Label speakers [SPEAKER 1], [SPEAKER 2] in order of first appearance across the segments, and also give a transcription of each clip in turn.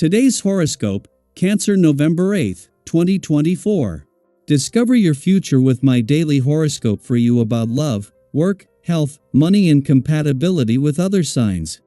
[SPEAKER 1] Today's horoscope, Cancer November 8th, 2024. Discover your future with my daily horoscope for you about love, work, health, money and compatibility with other signs.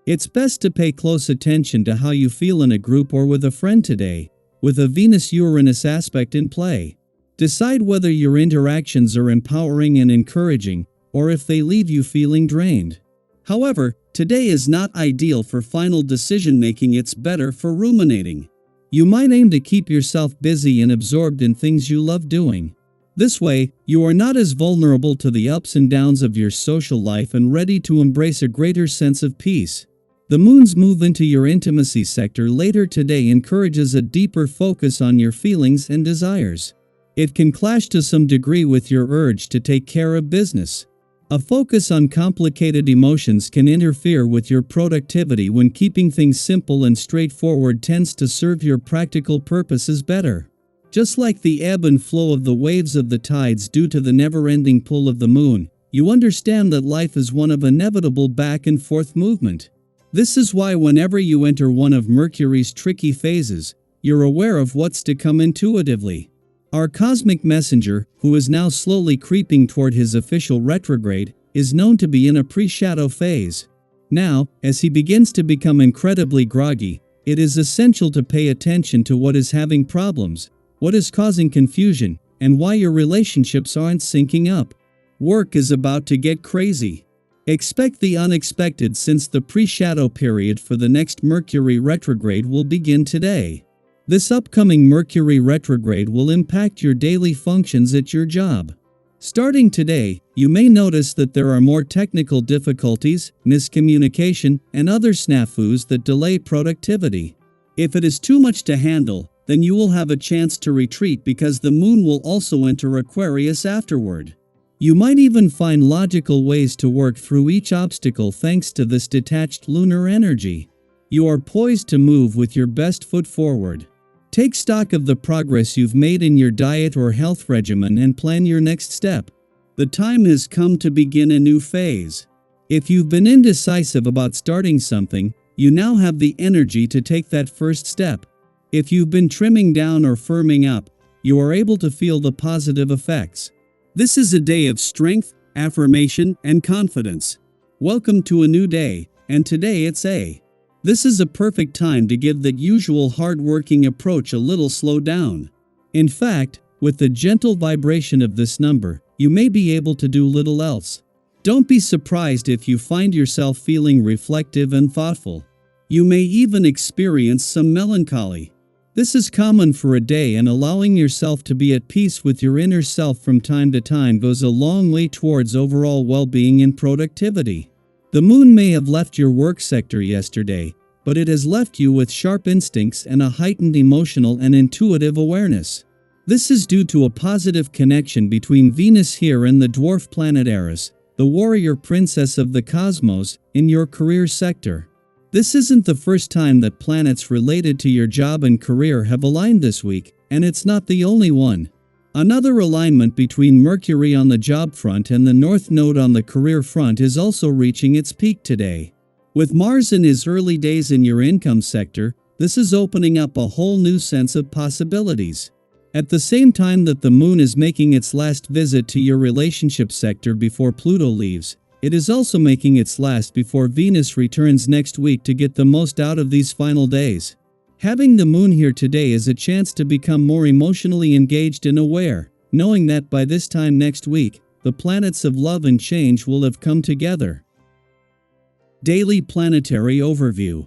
[SPEAKER 1] It's best to pay close attention to how you feel in a group or with a friend today, with a Venus-Uranus aspect in play. Decide whether your interactions are empowering and encouraging, or if they leave you feeling drained. However, today is not ideal for final decision-making, it's better for ruminating. You might aim to keep yourself busy and absorbed in things you love doing. This way, you are not as vulnerable to the ups and downs of your social life and ready to embrace a greater sense of peace. The moon's move into your intimacy sector later today encourages a deeper focus on your feelings and desires. It can clash to some degree with your urge to take care of business. A focus on complicated emotions can interfere with your productivity when keeping things simple and straightforward tends to serve your practical purposes better. Just like the ebb and flow of the waves of the tides due to the never-ending pull of the moon, you understand that life is one of inevitable back and forth movement. This is why whenever you enter one of Mercury's tricky phases, you're aware of what's to come intuitively. Our cosmic messenger, who is now slowly creeping toward his official retrograde, is known to be in a pre-shadow phase. Now, as he begins to become incredibly groggy, it is essential to pay attention to what is having problems, what is causing confusion, and why your relationships aren't syncing up. Work is about to get crazy. Expect the unexpected since the pre-shadow period for the next Mercury retrograde will begin today. This upcoming Mercury retrograde will impact your daily functions at your job. Starting today, you may notice that there are more technical difficulties, miscommunication, and other snafus that delay productivity. If it is too much to handle, then you will have a chance to retreat because the moon will also enter Aquarius afterward. You might even find logical ways to work through each obstacle thanks to this detached lunar energy. You are poised to move with your best foot forward. Take stock of the progress you've made in your diet or health regimen and plan your next step. The time has come to begin a new phase. If you've been indecisive about starting something, you now have the energy to take that first step. If you've been trimming down or firming up, you are able to feel the positive effects. This is a day of strength, affirmation, and confidence. Welcome to a new day, and today it's a. This is a perfect time to give that usual hard-working approach a little slow down. In fact, with the gentle vibration of this number, you may be able to do little else. Don't be surprised if you find yourself feeling reflective and thoughtful. You may even experience some melancholy. This is common for a day, and allowing yourself to be at peace with your inner self from time to time goes a long way towards overall well-being and productivity. The moon may have left your work sector yesterday, but it has left you with sharp instincts and a heightened emotional and intuitive awareness. This is due to a positive connection between Venus here and the dwarf planet Eris, the warrior princess of the cosmos, in your career sector. This isn't the first time that planets related to your job and career have aligned this week, and it's not the only one. Another alignment between Mercury on the job front and the North Node on the career front is also reaching its peak today. With Mars in his early days in your income sector, this is opening up a whole new sense of possibilities. At the same time that the moon is making its last visit to your relationship sector before Pluto leaves, it is also making its last before Venus returns next week to get the most out of these final days. Having the moon here today is a chance to become more emotionally engaged and aware, knowing that by this time next week, the planets of love and change will have come together. Daily Planetary Overview.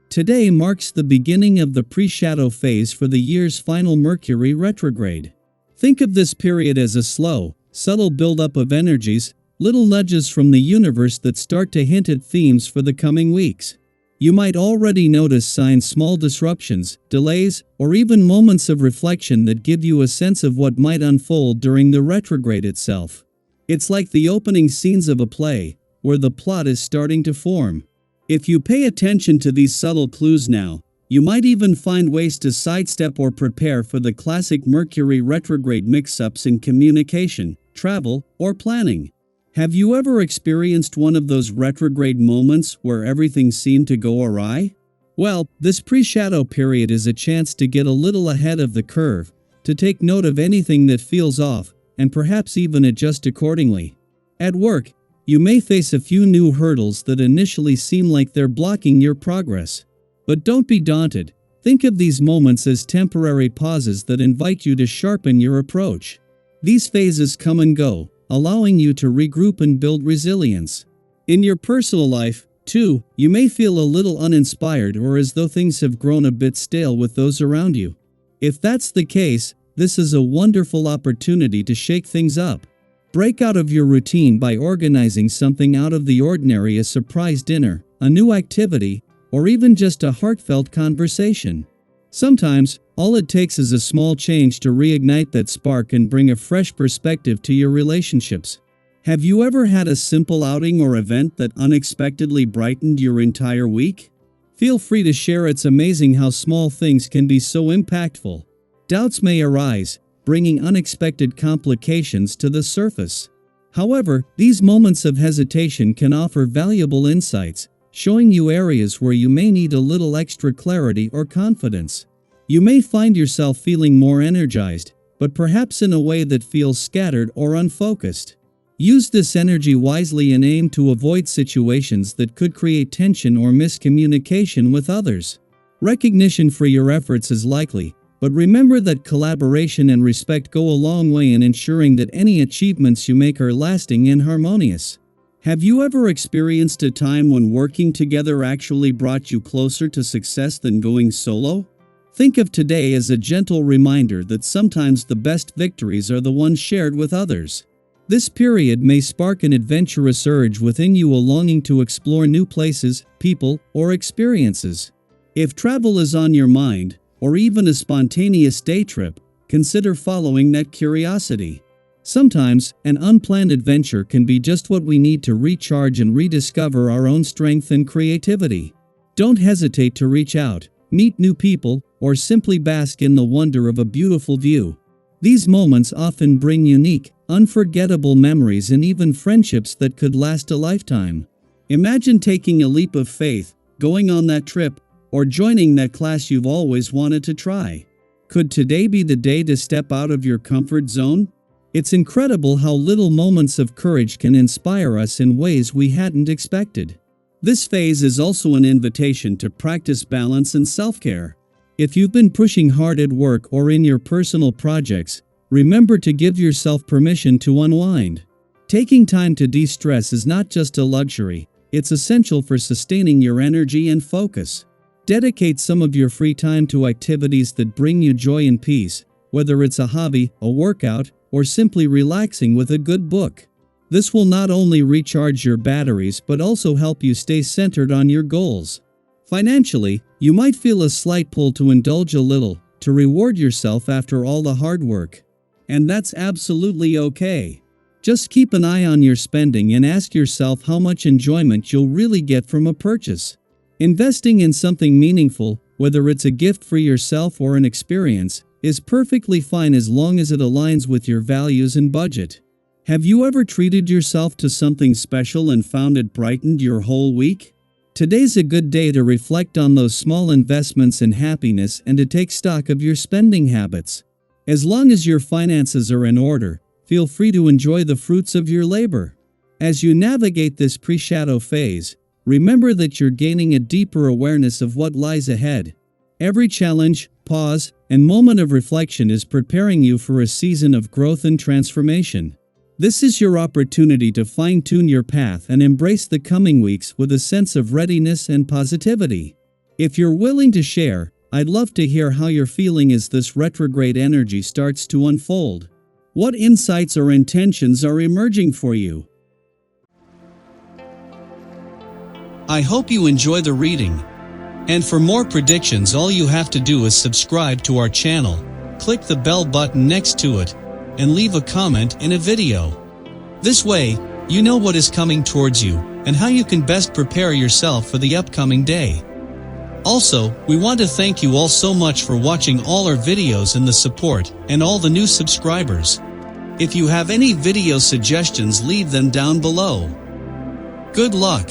[SPEAKER 1] Today marks the beginning of the pre-shadow phase for the year's final Mercury retrograde. Think of this period as a slow, subtle buildup of energies, little nudges from the universe that start to hint at themes for the coming weeks. You might already notice small disruptions, delays, or even moments of reflection that give you a sense of what might unfold during the retrograde itself. It's like the opening scenes of a play, where the plot is starting to form. If you pay attention to these subtle clues now, you might even find ways to sidestep or prepare for the classic Mercury retrograde mix-ups in communication, travel, or planning. Have you ever experienced one of those retrograde moments where everything seemed to go awry? Well, this pre-shadow period is a chance to get a little ahead of the curve, to take note of anything that feels off, and perhaps even adjust accordingly. At work, you may face a few new hurdles that initially seem like they're blocking your progress. But don't be daunted. Think of these moments as temporary pauses that invite you to sharpen your approach. These phases come and go, allowing you to regroup and build resilience. In your personal life, too, you may feel a little uninspired or as though things have grown a bit stale with those around you. If that's the case, this is a wonderful opportunity to shake things up. Break out of your routine by organizing something out of the ordinary, a surprise dinner, a new activity, or even just a heartfelt conversation. Sometimes, all it takes is a small change to reignite that spark and bring a fresh perspective to your relationships. Have you ever had a simple outing or event that unexpectedly brightened your entire week? Feel free to share. It's amazing how small things can be so impactful. Doubts may arise, bringing unexpected complications to the surface. However, these moments of hesitation can offer valuable insights, showing you areas where you may need a little extra clarity or confidence. You may find yourself feeling more energized, but perhaps in a way that feels scattered or unfocused. Use this energy wisely and aim to avoid situations that could create tension or miscommunication with others. Recognition for your efforts is likely, but remember that collaboration and respect go a long way in ensuring that any achievements you make are lasting and harmonious. Have you ever experienced a time when working together actually brought you closer to success than going solo? Think of today as a gentle reminder that sometimes the best victories are the ones shared with others. This period may spark an adventurous urge within you, a longing to explore new places, people, or experiences. If travel is on your mind, or even a spontaneous day trip, consider following that curiosity. Sometimes, an unplanned adventure can be just what we need to recharge and rediscover our own strength and creativity. Don't hesitate to reach out, meet new people, or simply bask in the wonder of a beautiful view. These moments often bring unique, unforgettable memories and even friendships that could last a lifetime. Imagine taking a leap of faith, going on that trip, or joining that class you've always wanted to try. Could today be the day to step out of your comfort zone? It's incredible how little moments of courage can inspire us in ways we hadn't expected. This phase is also an invitation to practice balance and self-care. If you've been pushing hard at work or in your personal projects, remember to give yourself permission to unwind. Taking time to de-stress is not just a luxury, it's essential for sustaining your energy and focus. Dedicate some of your free time to activities that bring you joy and peace, whether it's a hobby, a workout, or simply relaxing with a good book. This will not only recharge your batteries but also help you stay centered on your goals. Financially, you might feel a slight pull to indulge a little, to reward yourself after all the hard work. And that's absolutely okay. Just keep an eye on your spending and ask yourself how much enjoyment you'll really get from a purchase. Investing in something meaningful, whether it's a gift for yourself or an experience, is perfectly fine as long as it aligns with your values and budget. Have you ever treated yourself to something special and found it brightened your whole week? Today's a good day to reflect on those small investments in happiness and to take stock of your spending habits. As long as your finances are in order, feel free to enjoy the fruits of your labor. As you navigate this pre-shadow phase, remember that you're gaining a deeper awareness of what lies ahead. Every challenge, pause, and moment of reflection is preparing you for a season of growth and transformation. This is your opportunity to fine-tune your path and embrace the coming weeks with a sense of readiness and positivity. If you're willing to share, I'd love to hear how you're feeling as this retrograde energy starts to unfold. What insights or intentions are emerging for you? I hope you enjoy the reading. And for more predictions, all you have to do is subscribe to our channel, click the bell button next to it, and leave a comment in a video. This way, you know what is coming towards you, and how you can best prepare yourself for the upcoming day. Also, we want to thank you all so much for watching all our videos and the support, and all the new subscribers. If you have any video suggestions, leave them down below. Good luck!